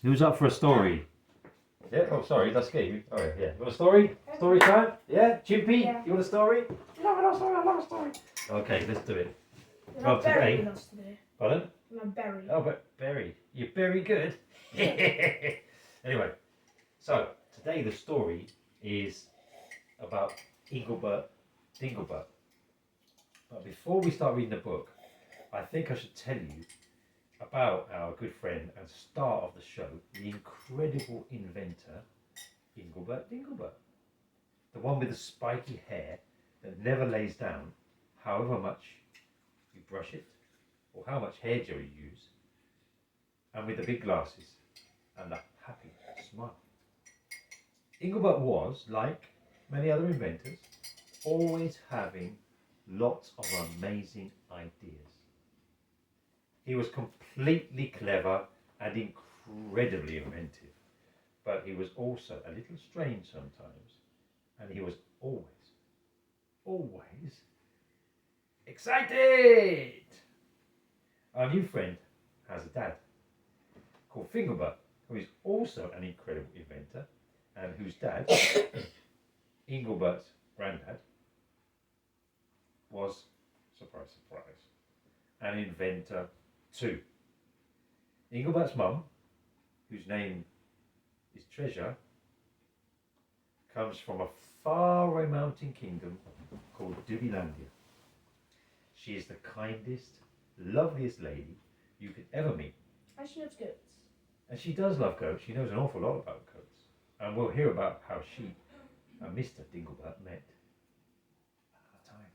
Who's up for a story? Yeah, oh sorry, that's good. Alright, yeah. You want a story? Story time? Yeah? Chimpy? Yeah. You want a story? I love a story. Okay, let's do it. You're Well, not Berry today- with us today. Pardon? You're not Berry. Oh, but very. You're very good. Anyway, so today the story is about Inglebert, Dinglebert. But before we start reading the book, I think I should tell you about our good friend and star of the show, the incredible inventor, Inglebert Dinglebert. The one with the spiky hair that never lays down, however much you brush it, or how much hair gel you use, and with the big glasses and the happy smile. Inglebert was, like many other inventors, always having lots of amazing ideas. He was completely clever and incredibly inventive, but he was also a little strange sometimes, and he was always excited. Our new friend has a dad called Fingerbert, who is also an incredible inventor, and whose dad, Inglebert's granddad, was, surprise, surprise, an inventor too. Inglebert's mum, whose name is Treasure, comes from a faraway mountain kingdom called Dubilandia. She is the kindest, loveliest lady you could ever meet. And she loves goats. And she does love goats. She knows an awful lot about goats. And we'll hear about how she and Mr. Dinglebert met another time.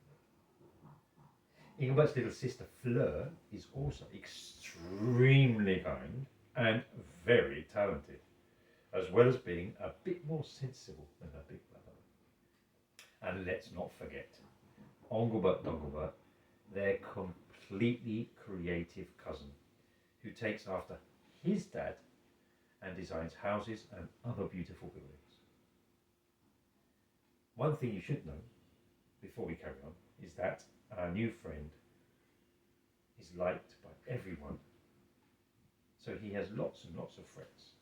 Inglebert's little sister Fleur is also extremely kind and very talented, as well as being a bit more sensible than her big brother. And let's not forget Onglebert Donglebert, their completely creative cousin, who takes after his dad and designs houses and other beautiful buildings. One thing you should know before we carry on is that our new friend is liked by everyone. So he has lots and lots of friends.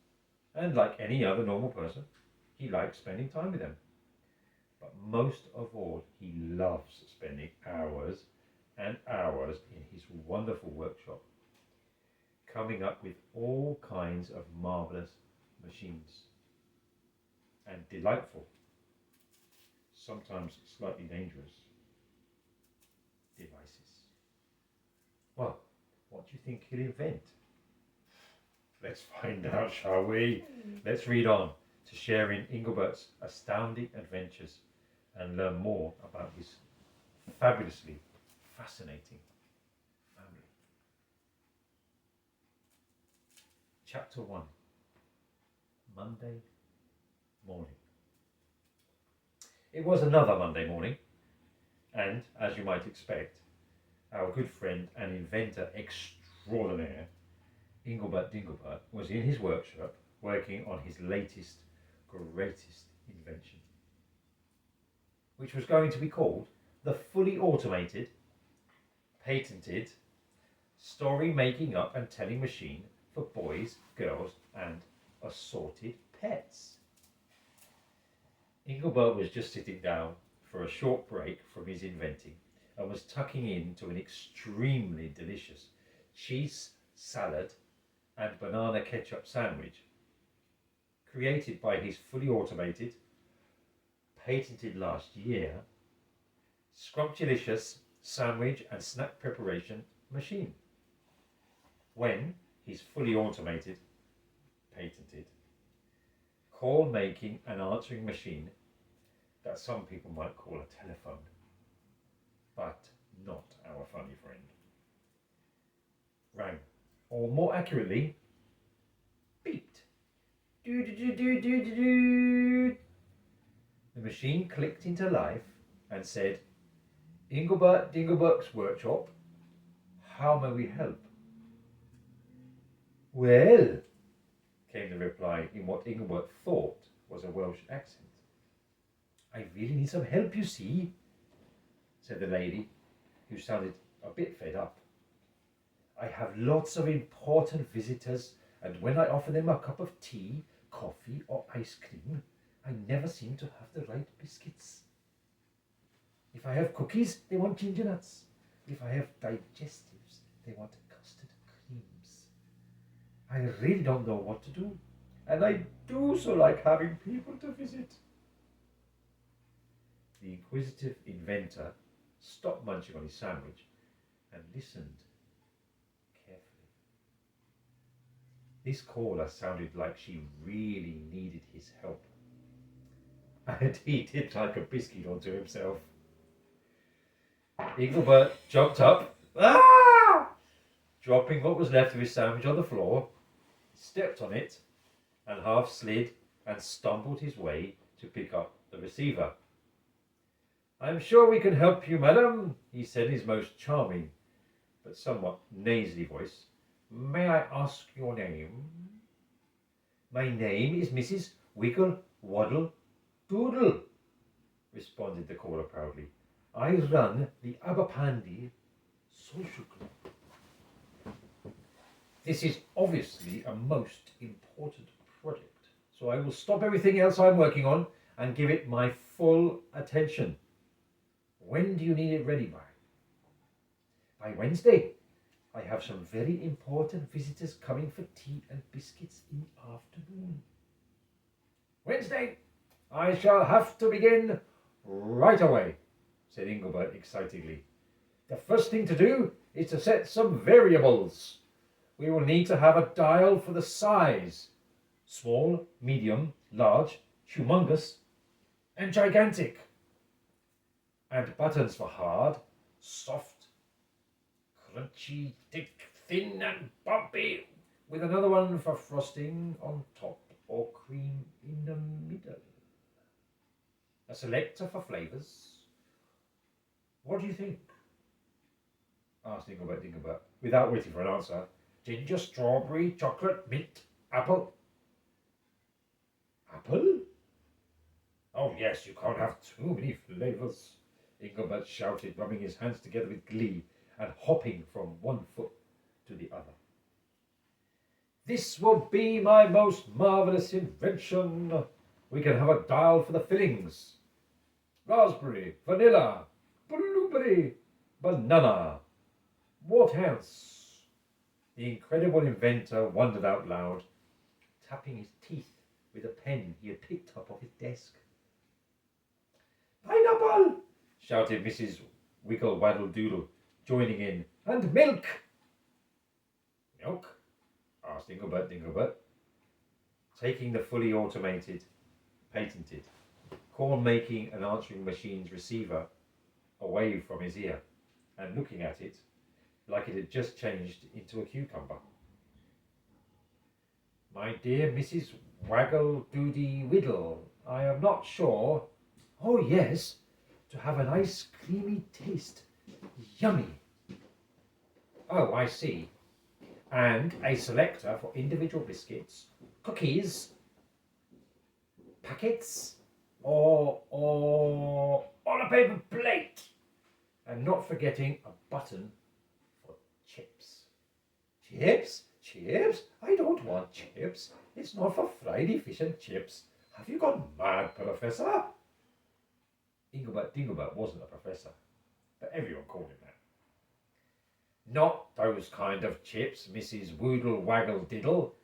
And like any other normal person, he likes spending time with them. But most of all, he loves spending hours and hours in his wonderful workshop, coming up with all kinds of marvelous machines and delightful, sometimes slightly dangerous devices. Well, what do you think he'll invent? Let's find out, shall we? Let's read on to share in Inglebert's astounding adventures and learn more about his fabulously fascinating family. Chapter 1, Monday morning. It was another Monday morning, and, as you might expect, our good friend and inventor extraordinaire, Inglebert Dinglebert, was in his workshop working on his latest, greatest invention, which was going to be called the fully automated, patented, story making up and telling machine for boys, girls, and assorted pets. Inglebert was just sitting down for a short break from his inventing and was tucking into an extremely delicious cheese salad and banana ketchup sandwich created by his fully automated, patented last year, scrumptious sandwich and snack preparation machine, when his fully automated, patented, call making and answering machine that some people might call a telephone, but not our funny friend, rang, or more accurately, beeped. Do do do do do do do. The machine clicked into life and said, "Inglebert Dinglebert's workshop, how may we help?" "Well," came the reply in what Inglebert thought was a Welsh accent. "I really need some help, you see," said the lady, who sounded a bit fed up. "I have lots of important visitors and when I offer them a cup of tea, coffee, or ice cream, I never seem to have the right biscuits. If I have cookies, they want ginger nuts. If I have digestives, they want custard creams. I really don't know what to do, and I do so like having people to visit. The inquisitive inventor stopped munching on his sandwich and listened carefully. This caller sounded like she really needed his help, and he did like a biscuit or two himself. Inglebert jumped up, dropping what was left of his sandwich on the floor, stepped on it, and half slid and stumbled his way to pick up the receiver. "I'm sure we can help you, madam," he said in his most charming but somewhat nasally voice. "May I ask your name?" "My name is Mrs. Wiggle Waddle Doodle," responded the caller proudly. "I run the Aberpandy Social Club. This is obviously a most important project, so I will stop everything else I'm working on and give it my full attention. When do you need it ready by?" "By Wednesday. I have some very important visitors coming for tea and biscuits in the afternoon." "Wednesday? I shall have to begin right away," said Inglebert excitedly. "The first thing to do is to set some variables. We will need to have a dial for the size: small, medium, large, humongous, and gigantic. And buttons for hard, soft, crunchy, thick, thin, and bumpy, with another one for frosting on top or cream in the middle. A selector for flavours. What do you think?" asked Dinglebert, without waiting for an answer. "Ginger, strawberry, chocolate, mint, apple." "Apple? Oh yes, you can't have too many flavours," Inglebert shouted, rubbing his hands together with glee and hopping from one foot to the other. "This will be my most marvellous invention. We can have a dial for the fillings: raspberry, vanilla, blueberry, banana. What else?" The incredible inventor wondered out loud, tapping his teeth with a pen he had picked up off his desk. "Pineapple!" shouted Mrs. Wiggle Waddle Doodle, joining in. "And milk!" "Milk?" asked Dinglebert, taking the fully automated, patented, call-making and answering machine's receiver away from his ear and looking at it like it had just changed into a cucumber. "My dear Mrs. Waggle Doody Widdle, I am not sure. Oh yes, to have a nice creamy taste. Yummy. Oh, I see. And a selector for individual biscuits, cookies, packets, or on a paper plate. And not forgetting a button for chips." "Chips? Chips? I don't want chips. It's not for Friday fish and chips. Have you gone mad, Professor?" Dinglebert wasn't a professor, but everyone called him that. "Not those kind of chips, Mrs. Woodle Waggle Diddle.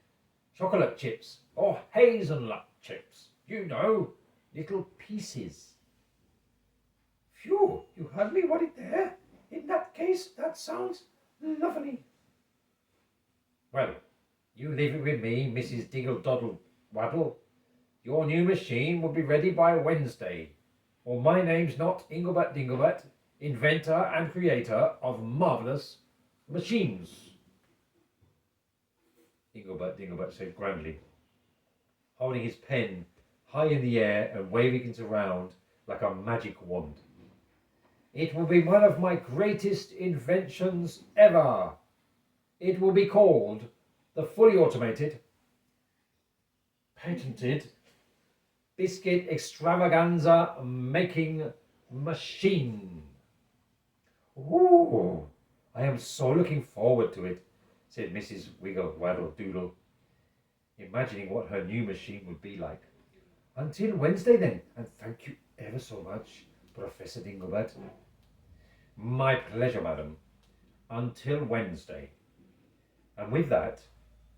Chocolate chips or hazelnut chips. You know, little pieces." "Phew, you heard me worried there. In that case, that sounds lovely." "Well, you leave it with me, Mrs. Diggle Doddle Waddle. Your new machine will be ready by Wednesday, or my name's not Inglebert Dinglebert, inventor and creator of marvellous machines," Dinglebert said grandly, holding his pen high in the air and waving it around like a magic wand. "It will be one of my greatest inventions ever. It will be called the fully automated, patented biscuit extravaganza making machine." "Ooh, I am so looking forward to it," said Mrs. Wiggle Waddle Doodle, imagining what her new machine would be like. Until Wednesday then, and thank you ever so much, Professor Dinglebert. My pleasure, madam. Until Wednesday. And with that,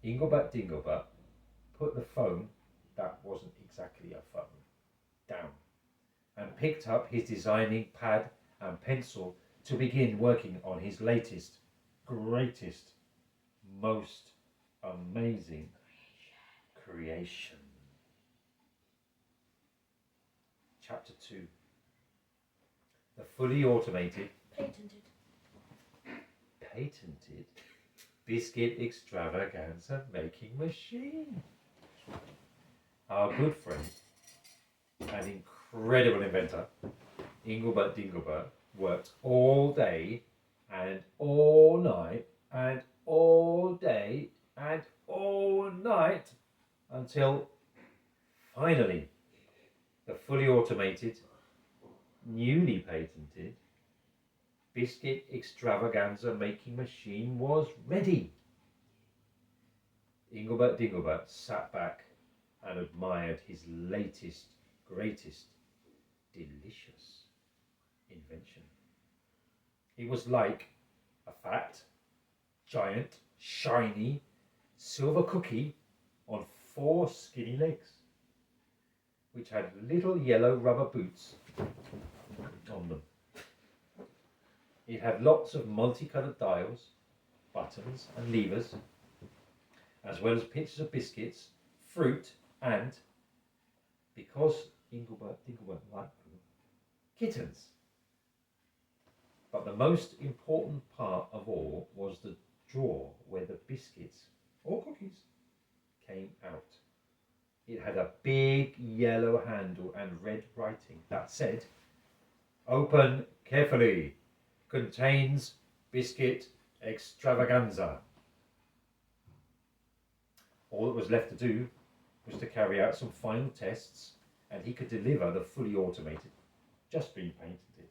Inglebert Dinglebert put the phone, that wasn't exactly a phone, down, and picked up his designing pad and pencil to begin working on his latest, greatest, most amazing creation. Chapter 2. The fully automated, patented biscuit extravaganza making machine. Our good friend and incredible inventor, Inglebert Dinglebert, worked all day and all night and all day and all night until finally the fully automated, newly patented biscuit extravaganza making machine was ready. Inglebert Dinglebert sat back and admired his latest, greatest, delicious invention. It was like a fat, giant, shiny, silver cookie on 4 skinny legs, which had little yellow rubber boots on them. It had lots of multicolored dials, buttons and levers, as well as pictures of biscuits, fruit and, because Inglebert Dinglebert liked them, kittens. But the most important part of all was the drawer where the biscuits, or cookies, came out. It had a big yellow handle and red writing that said, "Open carefully. Contains biscuit extravaganza." All that was left to do was to carry out some final tests, and he could deliver the fully automated, just been patented,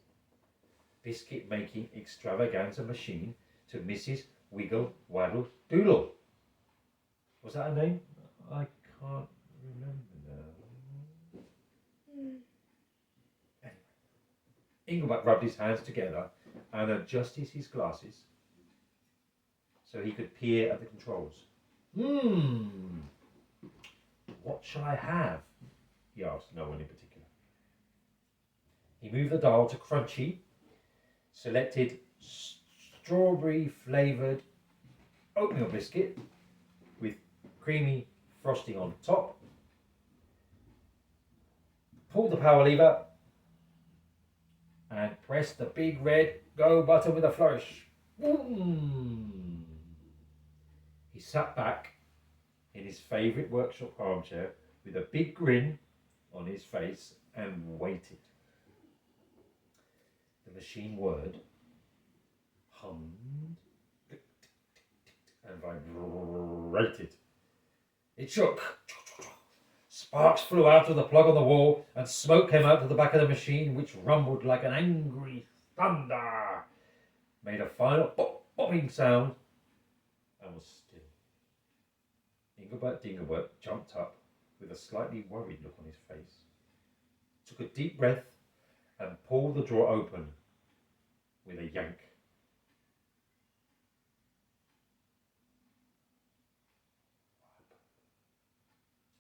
biscuit making extravaganza machine to Mrs. Wiggle Waddle Doodle. Was that a name? I can't remember now. Anyway, Inglebert rubbed his hands together and adjusted his glasses so he could peer at the controls. What shall I have? He asked no one in particular. He moved the dial to crunchy, selected strawberry flavoured oatmeal biscuit with creamy frosting on top, pulled the power lever and pressed the big red go button with a flourish. Boom! He sat back in his favourite workshop armchair with a big grin on his face and waited. The machine whirred, hummed, and vibrated. It shook. Sparks flew out of the plug on the wall, and smoke came out of the back of the machine, which rumbled like an angry thunder, made a final bopping sound, and was still. Inglebert Dinglebert jumped up with a slightly worried look on his face, took a deep breath, and pulled the drawer open with a yank.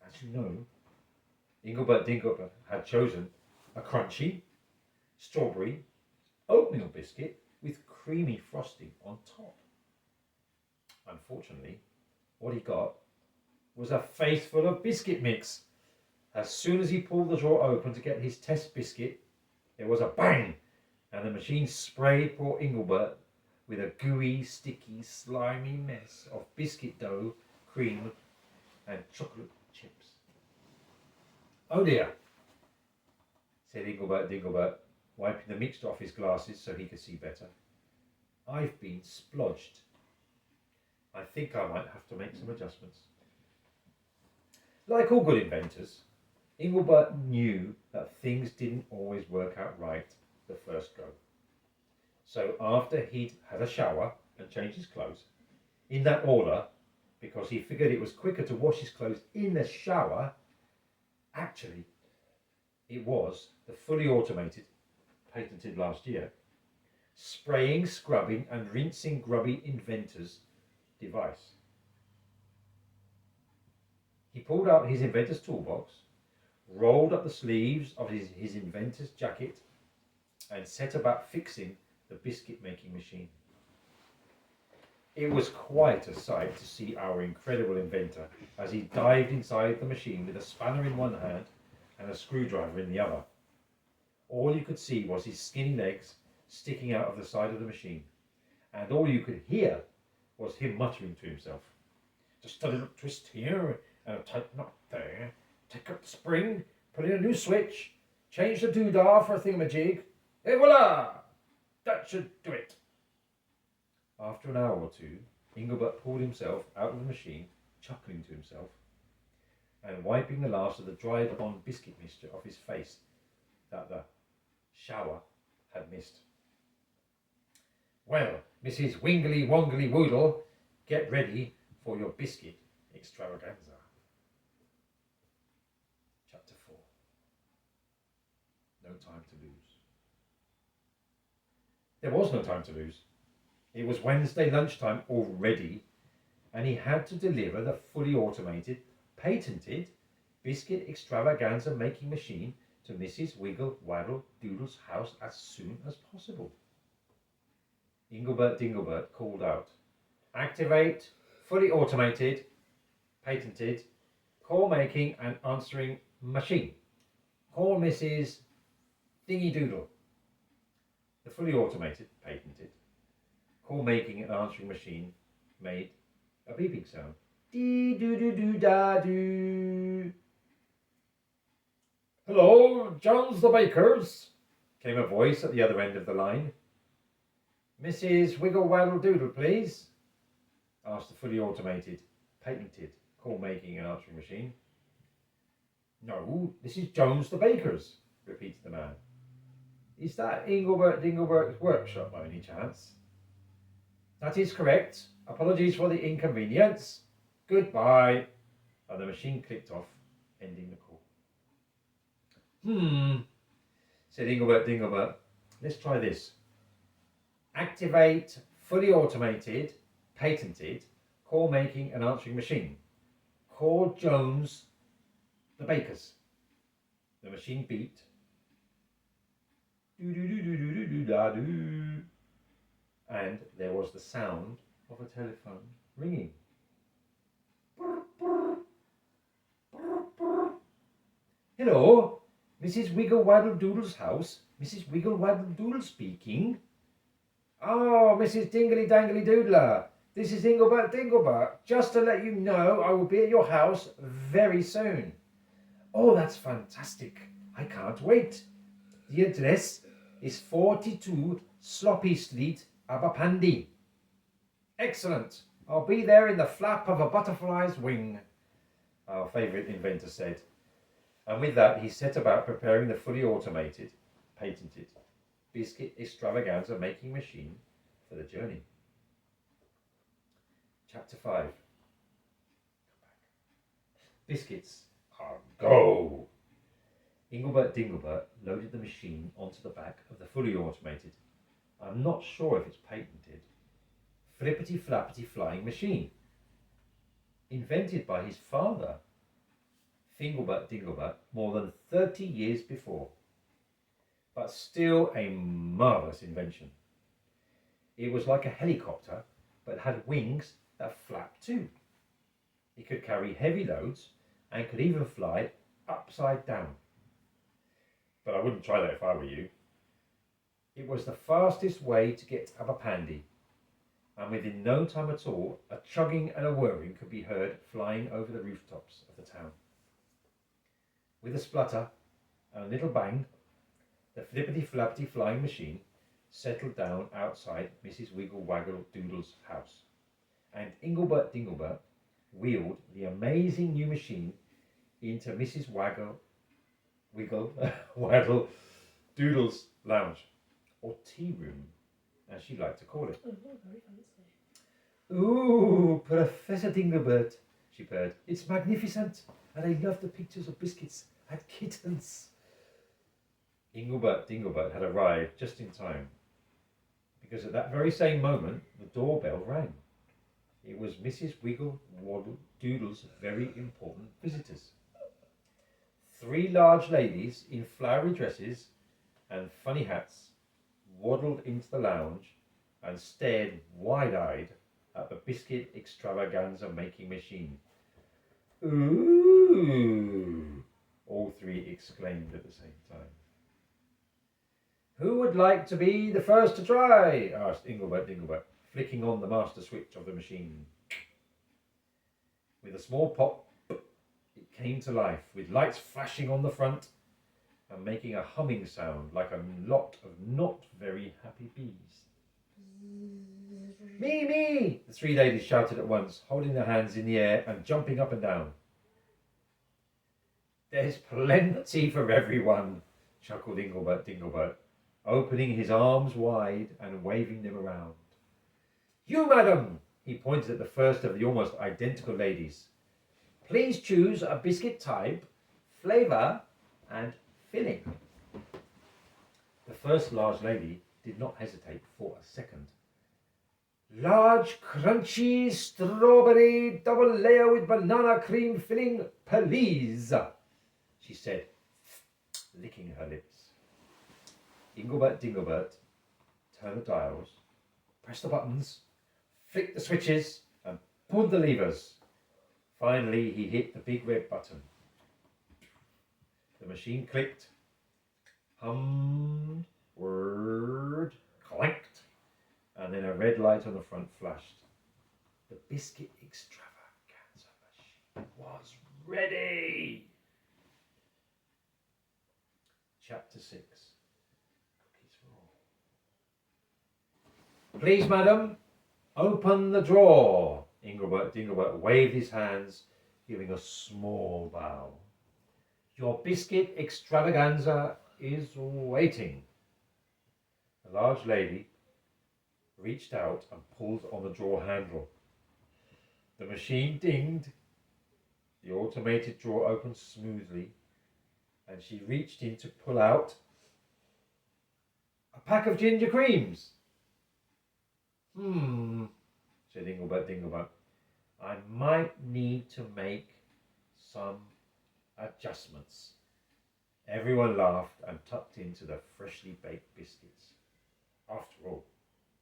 As you know, Inglebert Dinglebert had chosen a crunchy, strawberry, oatmeal biscuit with creamy frosting on top. Unfortunately, what he got was a face full of biscuit mix. As soon as he pulled the drawer open to get his test biscuit, there was a bang, and the machine sprayed poor Inglebert with a gooey, sticky, slimy mess of biscuit dough, cream, and chocolate chips. "Oh dear," said Inglebert Dinglebert, wiping the mixture off his glasses so he could see better. "I've been splodged. I think I might have to make some adjustments." Like all good inventors, Inglebert knew that things didn't always work out right the first go. So after he'd had a shower and changed his clothes, in that order, because he figured it was quicker to wash his clothes in the shower. Actually, it was the fully automated, patented last year, spraying, scrubbing and rinsing grubby inventor's device. He pulled out his inventor's toolbox, rolled up the sleeves of his inventor's jacket and set about fixing the biscuit making machine. It was quite a sight to see our incredible inventor as he dived inside the machine with a spanner in one hand and a screwdriver in the other. All you could see was his skinny legs sticking out of the side of the machine, and all you could hear was him muttering to himself. Just a little twist here and a tight knot there. Take up the spring, put in a new switch, change the doodah for a thingamajig, et voila! That should do it. After an hour or two, Inglebert pulled himself out of the machine, chuckling to himself, and wiping the last of the dried-on biscuit mixture off his face that the shower had missed. Well, Mrs. Wingly Wongly Woodle, get ready for your biscuit extravaganza. Chapter 4. No time to lose. There was no time to lose. It was Wednesday lunchtime already, and he had to deliver the fully automated, patented biscuit extravaganza making machine to Mrs. Wiggle Waddle Doodle's house as soon as possible. Inglebert Dinglebert called out, "Activate fully automated, patented, call making and answering machine. Call Mrs. Thingy Doodle." The fully automated, patented, call making and answering machine made a beeping sound. Dee doo doo doo da doo. "Hello, John's the baker's," came a voice at the other end of the line. "Mrs. Wiggle Waddle Doodle, please?" asked the fully automated, patented, call making and answering machine. "No, this is Jones the baker's," repeated the man. "Is that Inglebert Dinglebert's workshop by any chance?" "That is correct. Apologies for the inconvenience. Goodbye." And the machine clicked off, ending the call. Said Inglebert Dinglebert. "Let's try this. Activate fully automated, patented, call making and answering machine. Call Jones the baker's." The machine beeped. Do do do do do do do da do. And there was the sound of a telephone ringing. "Hello, Mrs. Wiggle Waddle Doodle's house. Mrs. Wiggle Waddle Doodle speaking." "Oh, Mrs. Dingly Dangly Doodler, this is Inglebert Dinglebert. Just to let you know, I will be at your house very soon." "Oh, that's fantastic. I can't wait. The address is 42 Sloppy Street, Aberpandy." "Excellent. I'll be there in the flap of a butterfly's wing," our favourite inventor said. And with that, he set about preparing the fully automated, patented, biscuit extravaganza making machine for the journey. Chapter 5. Biscuits are go. Inglebert Dinglebert loaded the machine onto the back of the fully automated, I'm not sure if it's patented, flippity flappity flying machine, invented by his father, Inglebert Dinglebert, more than 30 years before, but still a marvellous invention. It was like a helicopter, but had wings that flapped too. It could carry heavy loads and could even fly upside down. But I wouldn't try that if I were you. It was the fastest way to get to Aberpandy, and within no time at all, a chugging and a whirring could be heard flying over the rooftops of the town. With a splutter and a little bang, the flippity-flappity flying machine settled down outside Mrs. Wiggle Waggle Doodle's house, and Inglebert Dinglebert wheeled the amazing new machine into Mrs. Wiggle Waddle Doodle's lounge, or tea room, as she liked to call it. Oh, very fancy. Ooh, Professor Dinglebert, she purred. It's magnificent, and I love the pictures of biscuits and kittens. Inglebert Dinglebert had arrived just in time, because at that very same moment the doorbell rang. It was Mrs. Wiggle Waddle Doodle's very important visitors. 3 large ladies in flowery dresses and funny hats waddled into the lounge and stared wide-eyed at the biscuit extravaganza making machine. Ooh! All 3 exclaimed at the same time. Who would like to be the first to try? Asked Inglebert Dinglebert, flicking on the master switch of the machine. With a small pop, it came to life, with lights flashing on the front and making a humming sound like a lot of not very happy bees. Me, me! The 3 ladies shouted at once, holding their hands in the air and jumping up and down. There's plenty for everyone, chuckled Inglebert Dinglebert, opening his arms wide and waving them around. You, madam! He pointed at the first of the almost identical ladies. Please choose a biscuit type, flavour, and filling. The first large lady did not hesitate for a second. Large, crunchy, strawberry, double layer with banana cream filling, please, she said, licking her lips. Inglebert Dinglebert turned the dials, pressed the buttons, flicked the switches, and pulled the levers. Finally, he hit the big red button. The machine clicked, hummed, whirred, clanked, and then a red light on the front flashed. The biscuit extravaganza machine was ready. Chapter 6. Cookies for all. Please, madam, open the drawer. Inglebert Dinglebert waved his hands, giving a small bow. Your biscuit extravaganza is waiting. The large lady reached out and pulled on the drawer handle. The machine dinged. The automated drawer opened smoothly, and she reached in to pull out a pack of ginger creams. Said Inglebert Dinglebert. I might need to make some adjustments. Everyone laughed and tucked into the freshly baked biscuits. After all,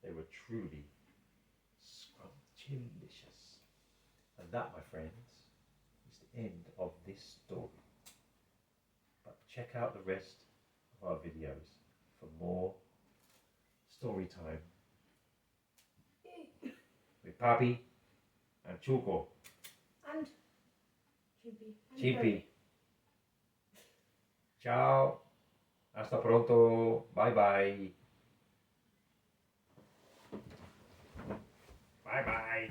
they were truly scrumptious. And that, my friends, is the end of this story. But check out the rest of our videos for more story time with Papi and Chico. And Chippy. Chippy. Ciao. Hasta pronto. Bye bye. Bye bye.